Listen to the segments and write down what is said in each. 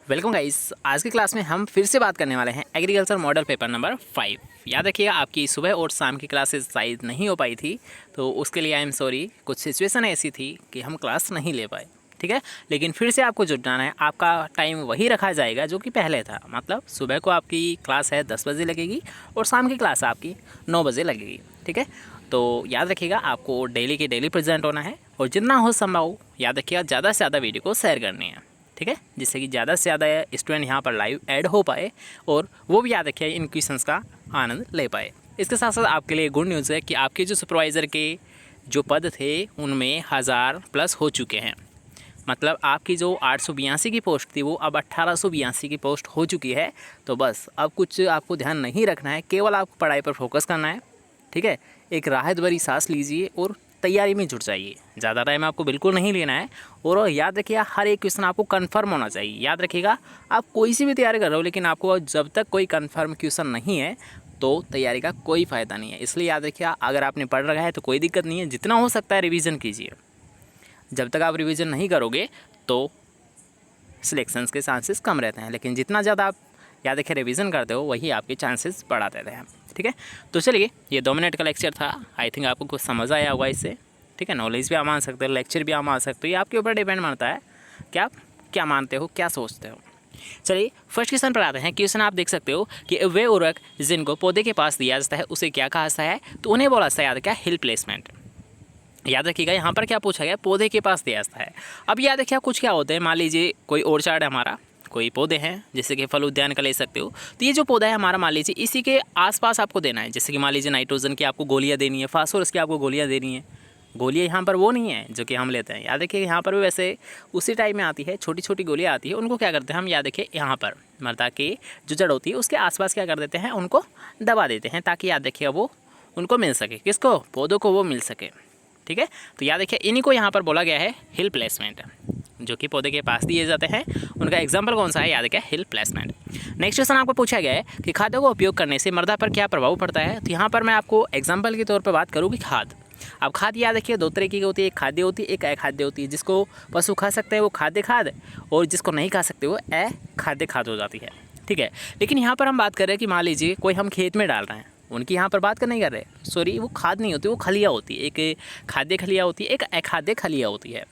Welcome guys. आज की class में हम फिर से बात करने वाले हैं एग्रीकल्चर मॉडल पेपर नंबर 5। याद रखिएगा, आपकी सुबह और शाम की क्लासेस शायद नहीं हो पाई थी, तो उसके लिए आई एम सॉरी। कुछ सिचुएशन ऐसी थी कि हम क्लास नहीं ले पाए, ठीक है। लेकिन फिर से आपको जुटाना है, आपका टाइम वही रखा जाएगा जो कि पहले था। मतलब सुबह को आपकी क्लास है 10 बजे लगेगी और शाम की क्लास आपकी 9 बजे लगेगी, ठीक है। तो याद रखिएगा, आपको डेली के डेली प्रेजेंट होना है और जितना हो संभव याद रखिएगा ज़्यादा से ज़्यादा वीडियो को शेयर करनी है, ठीक है, जिससे कि ज़्यादा से ज़्यादा स्टूडेंट यहाँ पर लाइव ऐड हो पाए और वो भी याद रखिए इन क्वेश्चंस का आनंद ले पाए। इसके साथ साथ आपके लिए गुड न्यूज़ है कि आपके जो सुपरवाइज़र के जो पद थे उनमें 1000+ हो चुके हैं। मतलब आपकी जो 882 की पोस्ट थी वो अब 1882 की पोस्ट हो चुकी है। तो बस अब कुछ आपको ध्यान नहीं रखना है, केवल आपको पढ़ाई पर फोकस करना है, ठीक है। एक राहत भरी सांस लीजिए और तैयारी में जुट जाइए। ज़्यादा टाइम आपको बिल्कुल नहीं लेना है और याद रखिएगा हर एक क्वेश्चन आपको कंफर्म होना चाहिए। याद रखिएगा, आप कोई सी भी तैयारी कर रहे हो लेकिन आपको जब तक कोई कंफर्म क्वेश्चन नहीं है तो तैयारी का कोई फ़ायदा नहीं है। इसलिए याद रखिएगा, अगर आपने पढ़ रखा है तो कोई दिक्कत नहीं है, जितना हो सकता है रिवीजन कीजिए। जब तक आप रिवीजन नहीं करोगे तो सिलेक्शंस के चांसेस कम रहते हैं, लेकिन जितना ज़्यादा आप याद रखिए रिवीजन करते हो वही आपके चांसेस बढ़ा देते हैं, ठीक है। तो चलिए, ये 2 मिनट का लेक्चर था। आई थिंक आपको कुछ समझ आया होगा इससे, ठीक है। नॉलेज भी आप मान सकते हो, लेक्चर भी आप मान सकते हो, ये आपके ऊपर डिपेंड करता है कि आप क्या मानते हो, क्या सोचते हो। चलिए फर्स्ट क्वेश्चन पर आते हैं। क्वेश्चन आप देख सकते हो कि वे उर्वरक जिनको पौधे के पास दिया जाता है उसे क्या कहा जाता है, तो उन्हें बोला जाता है याद क्या, हिल प्लेसमेंट। याद रखिएगा यहाँ पर क्या पूछा गया, पौधे के पास दिया जाता है। अब याद रखिए कुछ क्या होते हैं, मान लीजिए कोई ऑर्चार्ड है हमारा, कोई पौधे हैं जैसे कि फल उद्यान का ले सकते हो। तो ये जो पौधा है हमारा, मान लीजिए इसी के आसपास आपको देना है। जैसे कि मान लीजिए नाइट्रोजन की आपको गोलियाँ देनी है, फास्फोरस की आपको गोलियाँ देनी है। गोलियाँ यहाँ पर वो नहीं है जो कि हम लेते हैं, याद रखिए यहाँ पर भी वैसे उसी टाइप में आती है, छोटी छोटी गोलियाँ आती है। उनको क्या करते हैं हम, याद रखिए यहाँ पर मृदा की जो जड़ होती है उसके आसपास क्या कर देते हैं, उनको दबा देते हैं, ताकि याद रखिएगा वो उनको मिल सके, किसको, पौधों को वो मिल सके, ठीक है। तो याद रखिए इन्हीं को यहाँ पर बोला गया है हिल प्लेसमेंट, जो कि पौधे के पास दिए जाते हैं। उनका एग्जाम्पल कौन सा है, याद रखिए हिल प्लेसमेंट। नेक्स्ट क्वेश्चन आपको पूछा गया है कि खादों का उपयोग करने से मृदा पर क्या प्रभाव पड़ता है। तो यहाँ पर मैं आपको एग्जाम्पल के तौर पर बात करूँ कि खाद। अब खाद याद रखिए 2 तरह की होती है, एक खाद्य होती है, एक अखाद्य होती है। जिसको पशु खा सकते हैं वो खाद्य खाद, और जिसको नहीं खा सकते वो अखाद्य खाद हो जाती है, ठीक है। लेकिन यहाँ पर हम बात कर रहे हैं कि मान लीजिए कोई हम खेत में डाल रहे हैं, उनकी यहाँ पर बात कर नहीं कर रहे, सॉरी, वो खाद नहीं होती, वो खलिया होती है। एक खाद्य खलिया होती है, एक अखाद्य खलिया होती है।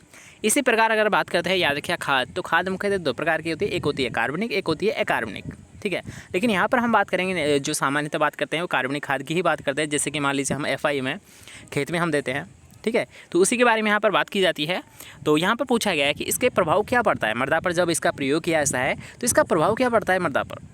इसी प्रकार अगर बात करते हैं याद रखिए खाद, तो खाद मुख्यतः 2 प्रकार की होती है, एक होती है कार्बनिक, एक होती है अकार्बनिक, ठीक है। लेकिन यहाँ पर हम बात करेंगे जो सामान्यतः बात करते हैं वो कार्बनिक खाद की ही बात करते हैं। जैसे कि मान लीजिए हम FI में खेत में हम देते हैं, ठीक है, तो उसी के बारे में यहाँ पर बात की जाती है। तो यहाँ पर पूछा गया है कि इसके प्रभाव क्या पड़ता है मृदा पर, जब इसका प्रयोग किया जाता है तो इसका प्रभाव क्या पड़ता है मृदा पर।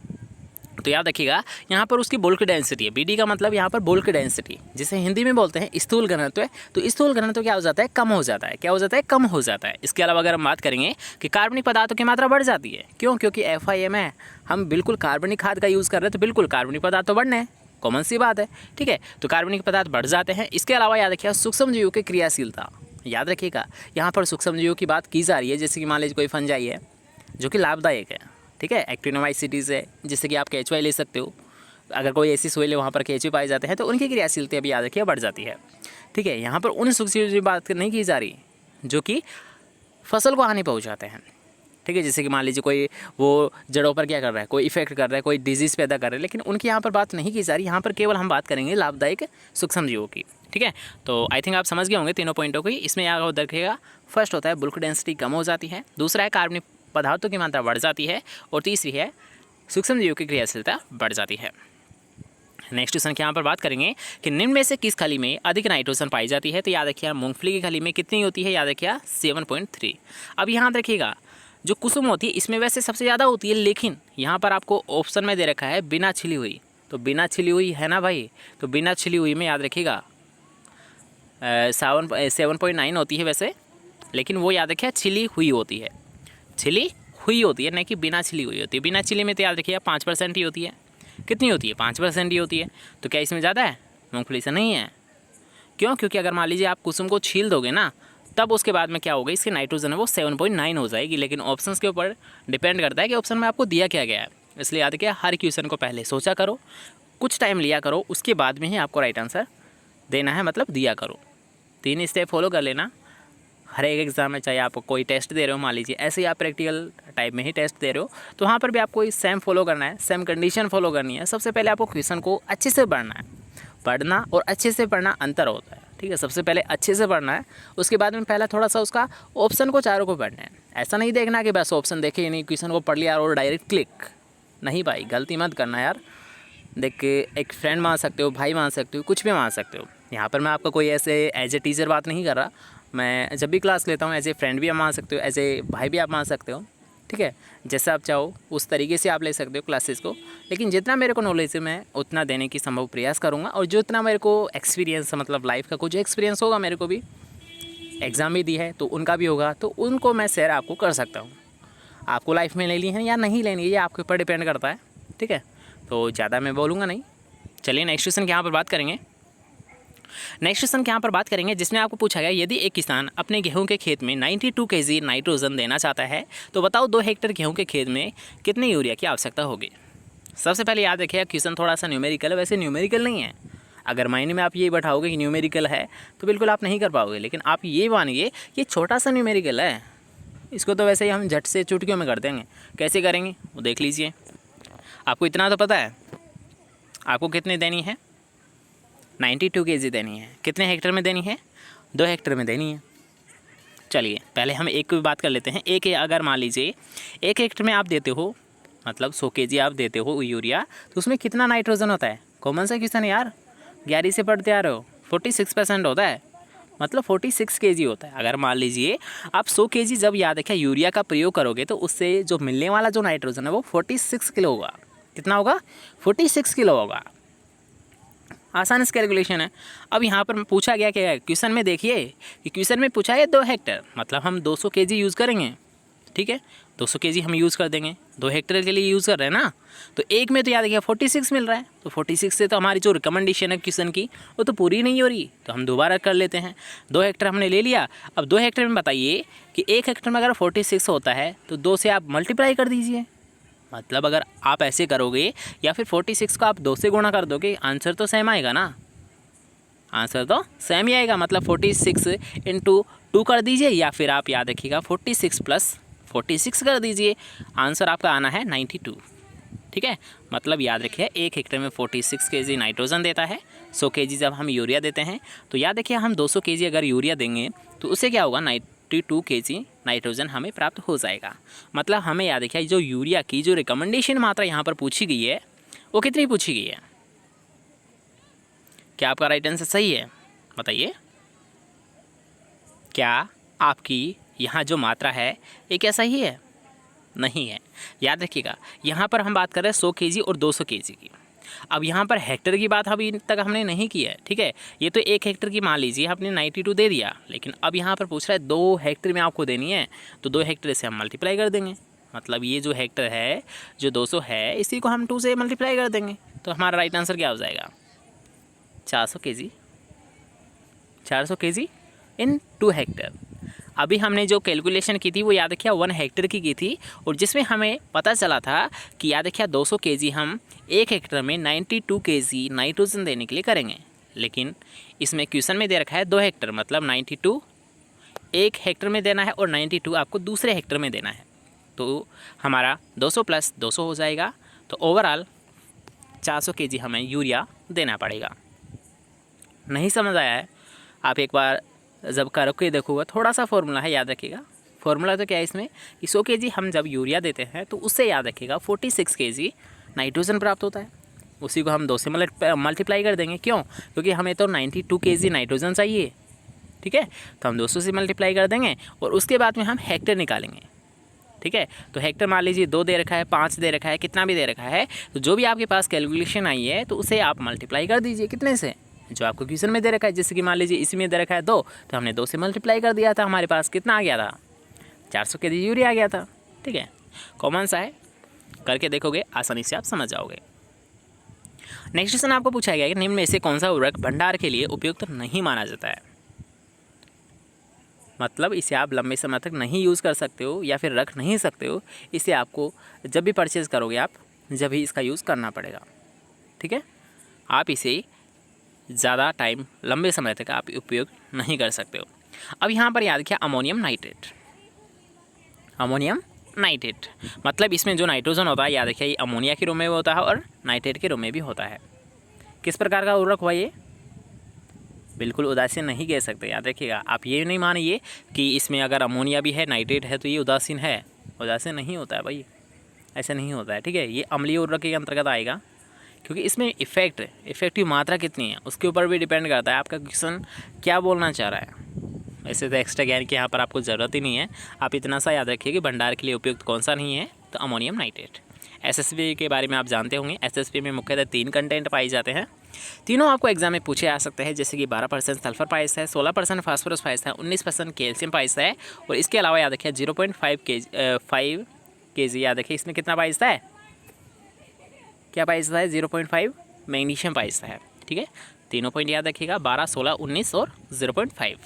तो याद रखिएगा यहाँ पर उसकी बुल्क डेंसिटी है, BD का मतलब यहाँ पर बुल्क डेंसिटी, जिसे हिंदी में बोलते हैं स्थूल घनत्व। तो स्थूल घनत्व क्या हो जाता है, कम हो जाता है। क्या हो जाता है, कम हो जाता है। इसके अलावा अगर हम बात करेंगे कि कार्बनिक पदार्थों की मात्रा बढ़ जाती है, क्यों, क्योंकि FI में हम बिल्कुल कार्बनिक खाद का यूज़ कर रहे हैं, तो बिल्कुल कार्बनिक पदार्थ तो बढ़ने हैं, कॉमन सी बात है, ठीक है। तो कार्बनिक पदार्थ बढ़ जाते हैं। इसके अलावा याद रखिएगा सूक्ष्म जीवों की क्रियाशीलता। याद रखिएगा यहाँ पर सूक्ष्म जीवों की बात की जा रही है। जैसे कि मान लीजिए कोई फंजाई है जो कि लाभदायक है, ठीक है, एक्टिनोमाइसिटीज़ है, जिससे कि आप केचुआ ले सकते हो। अगर कोई ऐसी सोइल है वहाँ पर केचुए पाए जाते हैं तो उनकी क्रियाशीलता भी याद रखिए बढ़ जाती है, ठीक है। यहाँ पर उन सूक्ष्म की बात नहीं की जा रही जो कि फसल को हानि पहुँचाते हैं, ठीक है। जैसे कि मान लीजिए कोई वो जड़ों पर क्या कर रहा है, कोई इफेक्ट कर रहा है, कोई डिजीज़ पैदा कर रहा है, लेकिन उनकी यहाँ पर बात नहीं की जा रही। यहाँ पर केवल हम बात करेंगे लाभदायक सूक्ष्म जीवों की, ठीक है। तो आई थिंक आप समझ गए होंगे तीनों पॉइंटों को। इसमें याद रखिएगा, फर्स्ट होता है बुल्क डेंसिटी कम हो जाती है, दूसरा है कार्बनिक पदार्थों की मात्रा बढ़ जाती है, और तीसरी है सूक्ष्म जीवों की क्रियाशीलता बढ़ जाती है। नेक्स्ट क्वेश्चन की यहाँ पर बात करेंगे कि निम्न में से किस खली में अधिक नाइट्रोजन पाई जाती है। तो याद रखिए मूंगफली की खली में कितनी होती है, याद रखिए 7.3। अब यहाँ रखिएगा जो कुसुम होती है इसमें वैसे सबसे ज़्यादा होती है, लेकिन यहाँ पर आपको ऑप्शन में दे रखा है बिना छिली हुई। तो बिना छिली हुई है ना भाई, तो बिना छिली हुई में याद रखिएगा 7.9 होती है वैसे, लेकिन वो याद रखिए छिली हुई होती है, छिली हुई होती है, नहीं कि बिना छिली हुई होती है। बिना छिली में तो याद रखिए 5% ही होती है। कितनी होती है, 5% ही होती है। तो क्या इसमें ज़्यादा है, मूंगफली से नहीं है। क्यों, क्योंकि अगर मान लीजिए आप कुसुम को छील दोगे ना, तब उसके बाद में क्या होगा, इसकी नाइट्रोजन है वो 7.9 हो जाएगी। लेकिन ऑप्शंस के ऊपर डिपेंड करता है कि ऑप्शन में आपको दिया क्या गया है। इसलिए याद रखिए हर क्वेश्चन को पहले सोचा करो, कुछ टाइम लिया करो, उसके बाद में ही आपको राइट आंसर देना है, मतलब दिया करो। 3 स्टेप फॉलो कर लेना, हर एक एग्ज़ाम में, चाहे आप कोई टेस्ट दे रहे हो, मान लीजिए ऐसे ही आप प्रैक्टिकल टाइप में ही टेस्ट दे रहे हो, तो वहाँ पर भी आपको सेम फॉलो करना है, सेम कंडीशन फॉलो करनी है। सबसे पहले आपको क्वेश्चन को अच्छे से पढ़ना है। पढ़ना और अच्छे से पढ़ना अंतर होता है, ठीक है। सबसे पहले अच्छे से पढ़ना है, उसके बाद में पहला थोड़ा सा उसका ऑप्शन को चारों को पढ़ना है। ऐसा नहीं देखना कि बस ऑप्शन देखे ही नहीं, क्वेश्चन को पढ़ लिया और डायरेक्ट क्लिक। नहीं भाई, गलती मत करना यार। देख के एक फ्रेंड मान सकते हो, भाई मान सकते हो, कुछ भी मान सकते हो। यहाँ पर मैं आपका कोई ऐसे एज ए टीचर बात नहीं कर रहा। मैं जब भी क्लास लेता हूँ एज ए फ्रेंड भी आप मान सकते हो, एज ए भाई भी आप मान सकते हो, ठीक है। जैसा आप चाहो उस तरीके से आप ले सकते हो क्लासेस को। लेकिन जितना मेरे को नॉलेज है मैं उतना देने की संभव प्रयास करूँगा, और जितना मेरे को एक्सपीरियंस, मतलब लाइफ का कुछ एक्सपीरियंस होगा, मेरे को भी एग्ज़ाम भी दी है तो उनका भी होगा, तो उनको मैं शेयर आपको कर सकता हूँ। आपको लाइफ में लेनी है या नहीं लेनी है ये आपके ऊपर डिपेंड करता है, ठीक है। तो ज़्यादा मैं बोलूँगा नहीं। चलिए नेक्स्ट क्वेश्चन के यहाँ पर बात करेंगे। नेक्स्ट क्वेश्चन के यहाँ पर बात करेंगे जिसमें आपको पूछा गया, यदि एक किसान अपने गेहूं के खेत में 92 kg नाइट्रोजन देना चाहता है तो बताओ 2 हेक्टेयर गेहूं के खेत में कितने यूरिया की आवश्यकता होगी। सबसे पहले याद रखिएगा क्वेश्चन थोड़ा सा न्यूमेरिकल है। वैसे न्यूमेरिकल नहीं है, अगर मायने में आप ये बैठाओगे कि न्यूमेरिकल है तो बिल्कुल आप नहीं कर पाओगे, लेकिन आप ये मानिए ये छोटा सा न्यूमेरिकल है। इसको तो वैसे ही हम झट से चुटकियों में कर देंगे। कैसे करेंगे वो देख लीजिए। आपको इतना तो पता है आपको कितनी देनी है, 92 kg देनी है। कितने हेक्टेयर में देनी है, 2 हेक्टेयर में देनी है। चलिए पहले हम एक की बात कर लेते हैं। एक अगर मान लीजिए 1 हेक्टेयर में आप देते हो, मतलब 100 kg आप देते हो यूरिया, तो उसमें कितना नाइट्रोजन होता है। कॉमन सा क्वेश्चन है यार, 11 से पढ़ते आ रहे हो। 46% होता है, मतलब 46 kg होता है। अगर मान लीजिए आप 100 kg जब याद रखें यूरिया का प्रयोग करोगे तो उससे जो मिलने वाला जो नाइट्रोजन है वो 46 किलो होगा। कितना होगा, 46 किलो होगा। आसान से कैलकुलेशन है। अब यहाँ पर पूछा गया कि क्वेश्चन में देखिए कि क्वेश्चन में पूछा है 2 हेक्टेयर, मतलब हम 200 kg यूज़ करेंगे, ठीक है। 200 kg हम यूज़ कर देंगे, 2 हेक्टेयर के लिए यूज़ कर रहे हैं ना। तो एक में तो याद रखिए 46 मिल रहा है, तो 46 से तो हमारी जो रिकमेंडेशन है क्वेश्चन की वो तो पूरी नहीं हो रही, तो हम दोबारा कर लेते हैं। 2 हेक्टेयर हमने ले लिया। अब 2 हेक्टेयर में बताइए कि 1 हेक्टेयर में अगर 46 होता है तो 2 से आप मल्टीप्लाई कर दीजिए। मतलब अगर आप ऐसे करोगे या फिर 46 को आप 2 से गुणा कर दोगे, आंसर तो सेम आएगा ना। आंसर तो सेम ही आएगा, मतलब 46 इंटू 2 कर दीजिए, या फिर आप याद रखिएगा 46 प्लस 46 कर दीजिए। आंसर आपका आना है 92, ठीक है। मतलब याद रखिए 1 हेक्टेयर में 46 kg नाइट्रोजन देता है। 100 kg जब हम यूरिया देते हैं तो याद रखिए हम 200 kg अगर यूरिया देंगे तो उससे क्या होगा, 92 kg नाइट्रोजन हमें प्राप्त हो जाएगा। मतलब हमें याद रखिए जो यूरिया की जो रिकमेंडेशन मात्रा यहाँ पर पूछी गई है वो कितनी पूछी गई है। क्या आपका राइट आंसर सही है, बताइए। क्या आपकी यहाँ जो मात्रा है ये क्या सही है, नहीं है। याद रखिएगा यहाँ पर हम बात कर रहे हैं 100 kg और 200 kg की। अब यहाँ पर हेक्टर की बात अभी तक हमने नहीं की है, ठीक है। ये तो 1 हेक्टर की मान लीजिए आपने 92 दे दिया, लेकिन अब यहाँ पर पूछ रहा है 2 हेक्टर में आपको देनी है, तो 2 हेक्टर से हम मल्टीप्लाई कर देंगे। मतलब ये जो हेक्टर है जो 200 है इसी को हम 2 से मल्टीप्लाई कर देंगे, तो हमारा राइट आंसर क्या हो जाएगा, 400 kg। 400 kg इन 2 हेक्टर। अभी हमने जो कैलकुलेशन की थी वो याद रखिए 1 हेक्टेयर की थी, और जिसमें हमें पता चला था कि याद रखिए 200 kg हम 1 हेक्टेयर में 92 kg नाइट्रोजन देने के लिए करेंगे। लेकिन इसमें क्वेश्चन में दे रखा है 2 हेक्टेयर, मतलब 92 1 हेक्टेयर में देना है और 92 आपको दूसरे हेक्टेयर में देना है। तो हमारा 200 प्लस 200 हो जाएगा, तो ओवरऑल 400 kg हमें यूरिया देना पड़ेगा। नहीं समझ आया है, आप एक बार जब करके देखोगे, थोड़ा सा फॉर्मूला है याद रखिएगा। फॉर्मूला तो क्या है इसमें कि 100 kg हम जब यूरिया देते हैं तो उससे याद रखिएगा 46 kg नाइट्रोजन प्राप्त होता है। उसी को हम 2 से मल्टीप्लाई कर देंगे। क्यों, क्योंकि हमें तो 92 kg नाइट्रोजन चाहिए, ठीक है। तो हम 200 से मल्टीप्लाई कर देंगे और उसके बाद में हम हेक्टेयर निकालेंगे, ठीक है। तो हेक्टेयर मान लीजिए 2 दे रखा है, 5 दे रखा है, कितना भी दे रखा है, तो जो भी आपके पास कैलकुलेशन आई है तो उसे आप मल्टीप्लाई कर दीजिए। कितने से, जो आपको क्वेश्चन में दे रखा है। जैसे कि मान लीजिए इसमें दे रखा है 2, तो हमने 2 से मल्टीप्लाई कर दिया था, हमारे पास कितना आ गया था, 400 kg यूरिया आ गया था, ठीक है। कॉमन सा है, करके देखोगे आसानी से आप समझ जाओगे। नेक्स्ट क्वेश्चन आपको पूछा गया कि निम्न में से कौन सा उर्वरक भंडार के लिए उपयुक्त नहीं माना जाता है। मतलब इसे आप लंबे समय तक नहीं यूज़ कर सकते हो या फिर रख नहीं सकते हो। इसे आपको जब भी परचेज़ करोगे आप जब भी इसका यूज़ करना पड़ेगा, ठीक है। आप इसे ज़्यादा टाइम लंबे समय तक आप उपयोग नहीं कर सकते हो। अब यहाँ पर याद किया अमोनियम नाइट्रेट, अमोनियम नाइट्रेट मतलब इसमें जो नाइट्रोजन होता है याद रखिए ये अमोनिया के रूप में भी होता है और नाइट्रेट के रूप में भी होता है। किस प्रकार का उर्वरक हुआ ये? बिल्कुल उदासीन नहीं कह सकते, याद रखिएगा। आप ये नहीं मानिए कि इसमें अगर अमोनिया भी है नाइट्रेट है तो ये उदासीन है, उदासीन नहीं होता है भाई, ऐसा नहीं होता है। ठीक है, ये अम्लीय उर्वरक के अंतर्गत आएगा क्योंकि इसमें इफेक्टिव मात्रा कितनी है उसके ऊपर भी डिपेंड करता है आपका क्वेश्चन क्या बोलना चाह रहा है। वैसे तो एक्स्ट्रा ज्ञान की यहाँ पर आपको ज़रूरत ही नहीं है, आप इतना सा याद रखिए कि भंडार के लिए उपयुक्त कौन सा नहीं है, तो अमोनियम नाइट्रेट। एसएसपी के बारे में आप जानते होंगे, एसएसपी में मुख्यतः 3 कंटेंट पाए जाते हैं, तीनों आपको एग्जाम में पूछे आ सकते हैं, जैसे कि 12% सल्फर पाइस है, 16% फास्फोरस पाइस है, 19% कैल्शियम पाइस है, और इसके अलावा याद रखिए 0.5 kg याद रखिए इसमें कितना पाइस है, क्या पाइस है, 0.5 मैग्नीशियम पाइस है। ठीक है, तीनों पॉइंट याद रखिएगा, 12, 16, 19 और 0.5।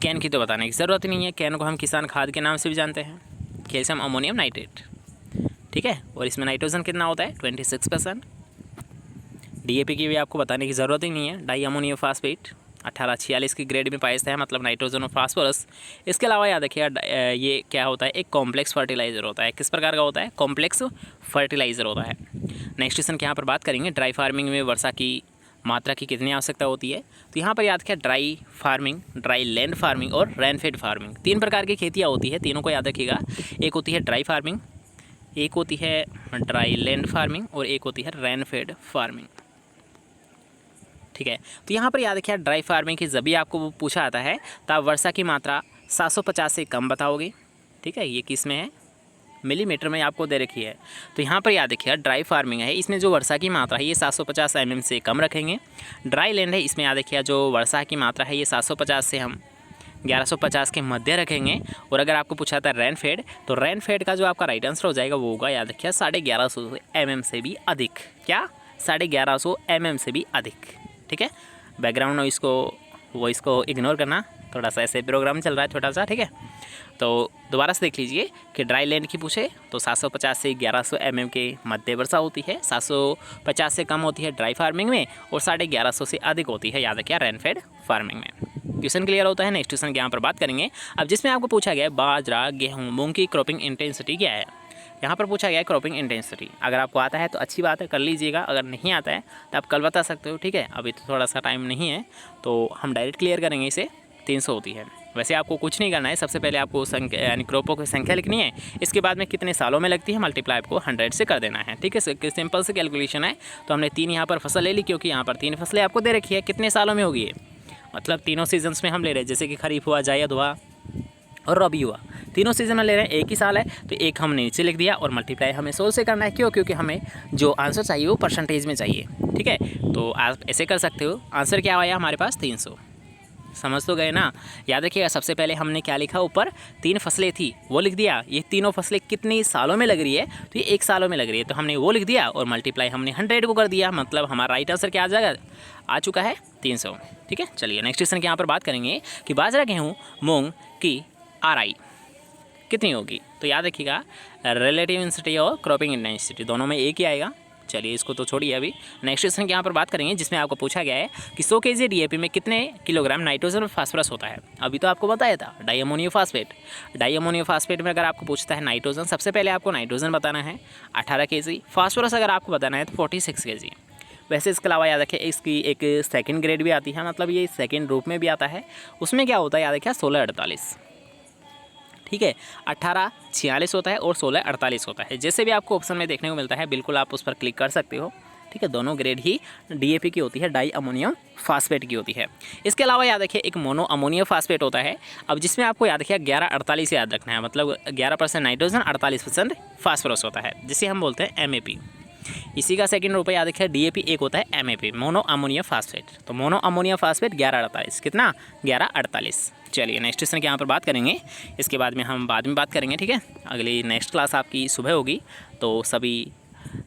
कैन की तो बताने की ज़रूरत नहीं है, कैन को हम किसान खाद के नाम से भी जानते हैं, कैल्शियम अमोनियम नाइट्रेट। ठीक है, और इसमें नाइट्रोजन कितना होता है, 26%। डीएपी की भी आपको बताने की ज़रूरत ही नहीं है, डाई अमोनियम फास्फेट 1846 की ग्रेड में पाया जाता है, मतलब नाइट्रोजन और फास्फोरस। इसके अलावा याद रखिएगा ये क्या होता है, एक कॉम्प्लेक्स फर्टिलाइज़र होता है। किस प्रकार का होता है, कॉम्प्लेक्स फर्टिलाइज़र होता है। नेक्स्ट क्वेश्चन के यहाँ पर बात करेंगे, ड्राई फार्मिंग में वर्षा की मात्रा की कितनी आवश्यकता होती है। तो यहाँ पर याद किया dry farming, dry land farming और रेनफेड फार्मिंग, 3 प्रकार की खेतियाँ होती है, तीनों को याद रखिएगा। एक होती है ड्राई फार्मिंग, एक होती है ड्राई लैंड फार्मिंग और एक होती है रेनफेड फार्मिंग। ठीक है, तो यहाँ पर याद रखिए ड्राई फार्मिंग की जब भी आपको पूछा आता है तो आप वर्षा की मात्रा 750 से कम बताओगे। ठीक है, ये किस में है, मिलीमीटर में आपको दे रखी है। तो यहाँ पर याद रखिए ड्राई फार्मिंग है, इसमें जो वर्षा की मात्रा है ये 750 mm से कम रखेंगे। ड्राई लैंड है, इसमें याद रखिए जो वर्षा की मात्रा है ये 750 से हम 1150 के मध्य रखेंगे। और अगर आपको पूछा था रेनफेड, तो रेनफेड का जो आपका राइट आंसर हो जाएगा वो होगा याद रखिए 1150 mm से भी अधिक। क्या, 1150 mm से भी अधिक। ठीक है, बैकग्राउंड वॉइस को इग्नोर करना, थोड़ा सा ऐसे प्रोग्राम चल रहा है छोटा सा। ठीक है, तो दोबारा से देख लीजिए कि ड्राई लैंड की पूछे तो 750 से 1100 mm के मध्य वर्षा होती है, 750 से कम होती है ड्राई फार्मिंग में और 1150 से अधिक होती है याद रखिए रेनफेड फार्मिंग में। क्वेश्चन क्लियर होता है। नेक्स्ट क्वेश्चन के यहाँ पर बात करेंगे अब, जिसमें आपको पूछा गया है बाजरा, गेहूँ, मूंग की क्रॉपिंग इंटेंसिटी क्या है। यहाँ पर पूछा गया है क्रॉपिंग इंटेंसिटी। अगर आपको आता है तो अच्छी बात है, कर लीजिएगा, अगर नहीं आता है तो आप कल बता सकते हो। ठीक है, अभी तो थोड़ा सा टाइम नहीं है तो हम डायरेक्ट क्लियर करेंगे इसे। 300 होती है। वैसे आपको कुछ नहीं करना है, सबसे पहले आपको संख्या यानी क्रॉपों की संख्या लिखनी है, इसके बाद में कितने सालों में लगती है मल्टीप्लाई आपको 100 से कर देना है। ठीक है, सिंपल से कैलकुलेशन है। तो हमने 3 यहाँ पर फसल ले ली क्योंकि यहाँ पर 3 फसलें आपको दे रखी है, कितने सालों में होगी ये, मतलब तीनों सीजन्स में हम ले रहे हैं, जैसे कि खरीफ हुआ, जायद हुआ और रबी हुआ, तीनों सीजन में ले रहे हैं, एक ही साल है तो एक हमने नीचे लिख दिया और मल्टीप्लाई हमें 100 से करना है। क्यों, क्योंकि हमें जो आंसर चाहिए वो परसेंटेज में चाहिए। ठीक है, तो आप ऐसे कर सकते हो। आंसर क्या आया हमारे पास 300, समझ तो गए ना। याद रखिएगा सबसे पहले हमने क्या लिखा, ऊपर 3 फसलें थी वो लिख दिया, ये तीनों फसलें कितनी सालों में लग रही है, तो ये 1 सालों में लग रही है, तो हमने वो लिख दिया और मल्टीप्लाई हमने 100 को कर दिया, मतलब हमारा राइट आंसर क्या आ जाएगा, आ चुका है 300। ठीक है, चलिए नेक्स्ट क्वेश्चन के यहाँ पर बात करेंगे कि बाजरा, गेहूँ, मूंग की RI कितनी होगी। तो याद रखिएगा रिलेटिव इंटेंसिटी और क्रॉपिंग इंटेंसिटी दोनों में एक ही आएगा। चलिए इसको तो छोड़िए, अभी नेक्स्ट क्वेश्चन के यहाँ पर बात करेंगे जिसमें आपको पूछा गया है कि 100 kg DAP में कितने किलोग्राम नाइट्रोजन और फास्फोरस होता है। अभी तो आपको बताया था di ammonium phosphate. Di ammonium phosphate में अगर आपको पूछता है नाइट्रोजन, सबसे पहले आपको नाइट्रोजन बताना है 18 kg, फास्फोरस अगर आपको बताना है तो 46 kg। वैसे इसके अलावा याद रखें इसकी एक सेकेंड ग्रेड भी आती है, मतलब ये सेकेंड रूप में भी आता है, उसमें क्या होता है याद रखिए 1648। ठीक है, 1846 होता है और 1648 होता है, जैसे भी आपको ऑप्शन में देखने को मिलता है बिल्कुल आप उस पर क्लिक कर सकते हो। ठीक है, दोनों ग्रेड ही DAP की होती है, डाई अमोनियम फास्फेट की होती है। इसके अलावा याद रखिए एक मोनो अमोनियम फास्फेट होता है, अब जिसमें आपको याद रखिए 1148 याद रखना है, मतलब 11% नाइट्रोजन 48% फास्फोरस होता है, जिसे हम बोलते हैं MAP। इसी का सेकंड रूप याद रखिए DAP, एक होता है MAP मोनो अमोनियम फास्फेट। तो मोनो अमोनियम फास्फेट 1148, कितना 1148। चलिए नेक्स्ट क्वेश्चन के यहाँ पर बात करेंगे, इसके बाद में हम बाद में बात करेंगे। ठीक है, अगली नेक्स्ट क्लास आपकी सुबह होगी, तो सभी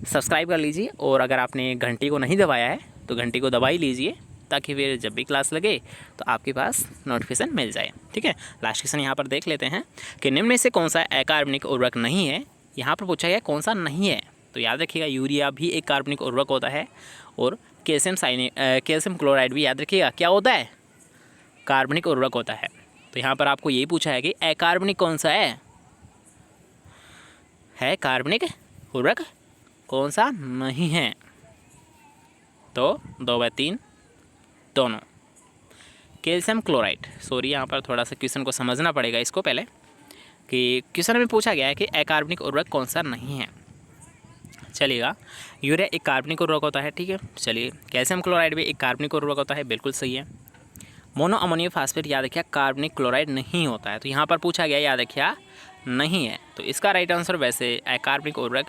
सब्सक्राइब कर लीजिए और अगर आपने घंटी को नहीं दबाया है तो घंटी को दबा ही लीजिए, ताकि फिर जब भी क्लास लगे तो आपके पास नोटिफिकेशन मिल जाए। ठीक है, लास्ट क्वेश्चन यहाँ पर देख लेते हैं कि निम्न में से कौन सा अकार्बनिक उर्वरक नहीं है। यहाँ पर पूछा गया कौन सा नहीं है, तो याद रखिएगा यूरिया भी एक कार्बनिक उर्वरक होता है और कैल्शियम क्लोराइड भी याद रखिएगा क्या होता है, कार्बनिक उर्वरक होता है। तो यहाँ पर आपको यही पूछा है कि अकार्बनिक कौन सा है कार्बनिक उर्वरक कौन सा नहीं है। तो 2/3 दोनों। कैल्शियम क्लोराइड, सॉरी यहाँ पर थोड़ा सा क्वेश्चन को समझना पड़ेगा इसको पहले, कि क्वेश्चन में पूछा गया है कि अकार्बनिक उर्वरक कौन सा नहीं है। चलिएगा, यूरिया एक कार्बनिक उर्वरक होता है, ठीक है। चलिए, कैल्शियम क्लोराइड भी एक कार्बनिक उर्वरक होता है, बिल्कुल सही है। मोनो अमोनियम फास्फेट याद रखिए कार्बनिक क्लोराइड नहीं होता है। तो यहाँ पर पूछा गया, याद रखिए नहीं है। तो इसका राइट आंसर वैसे अकार्बनिक उर्वरक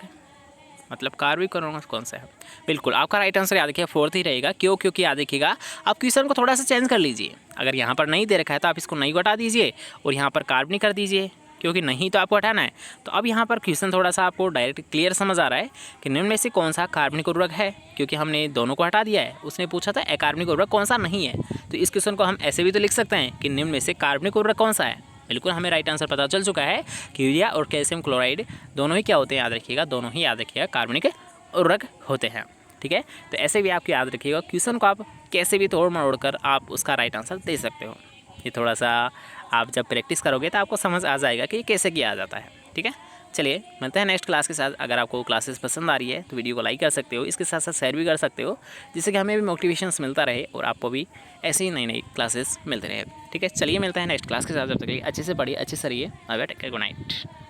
मतलब कार्बनिक उर्वरक कौन सा है, बिल्कुल आपका राइट आंसर याद रखिए 4th ही रहेगा। क्यों? क्योंकि याद रखिएगा आप क्वेश्चन को थोड़ा सा चेंज कर लीजिए। अगर यहाँ पर नहीं दे रखा है तो आप इसको नहीं को हटा दीजिए और यहाँ पर कार्बनिक कर दीजिए, क्योंकि नहीं तो आपको हटाना है। तो अब यहाँ पर क्वेश्चन थोड़ा सा आपको डायरेक्ट क्लियर समझ आ रहा है कि निम्न में से कौन सा कार्बनिक उर्वरक है, क्योंकि हमने दोनों को हटा दिया है। उसने पूछा था अकार्बनिक उर्वरक कौन सा नहीं है। तो इस क्वेश्चन को हम ऐसे भी तो लिख सकते हैं कि निम्न में से कार्बनिक उर्वरक कौन सा है। बिल्कुल हमें राइट आंसर पता चल चुका है कि यूरिया और कैल्शियम क्लोराइड दोनों ही क्या होते हैं, याद रखिएगा दोनों ही याद रखिएगा कार्बनिक उर्वरक होते हैं, ठीक है। तो ऐसे भी आपको याद रखिएगा, क्वेश्चन को आप कैसे भी तोड़ मरोड़ कर आप उसका राइट आंसर दे सकते हो। ये थोड़ा सा आप जब प्रैक्टिस करोगे तो आपको समझ आ जाएगा कि कैसे किया जाता है, ठीक है। चलिए मिलते हैं नेक्स्ट क्लास के साथ। अगर आपको क्लासेस पसंद आ रही है तो वीडियो को लाइक कर सकते हो, इसके साथ साथ शेयर भी कर सकते हो, जिससे कि हमें भी मोटिवेशंस मिलता रहे और आपको भी ऐसी ही नई नई क्लासेस मिलते रहे, ठीक है। चलिए मिलते हैं नेक्स्ट क्लास के साथ, जब तक अच्छे से पढ़िए, अच्छे से रहिए। Bye bye, take care, good night.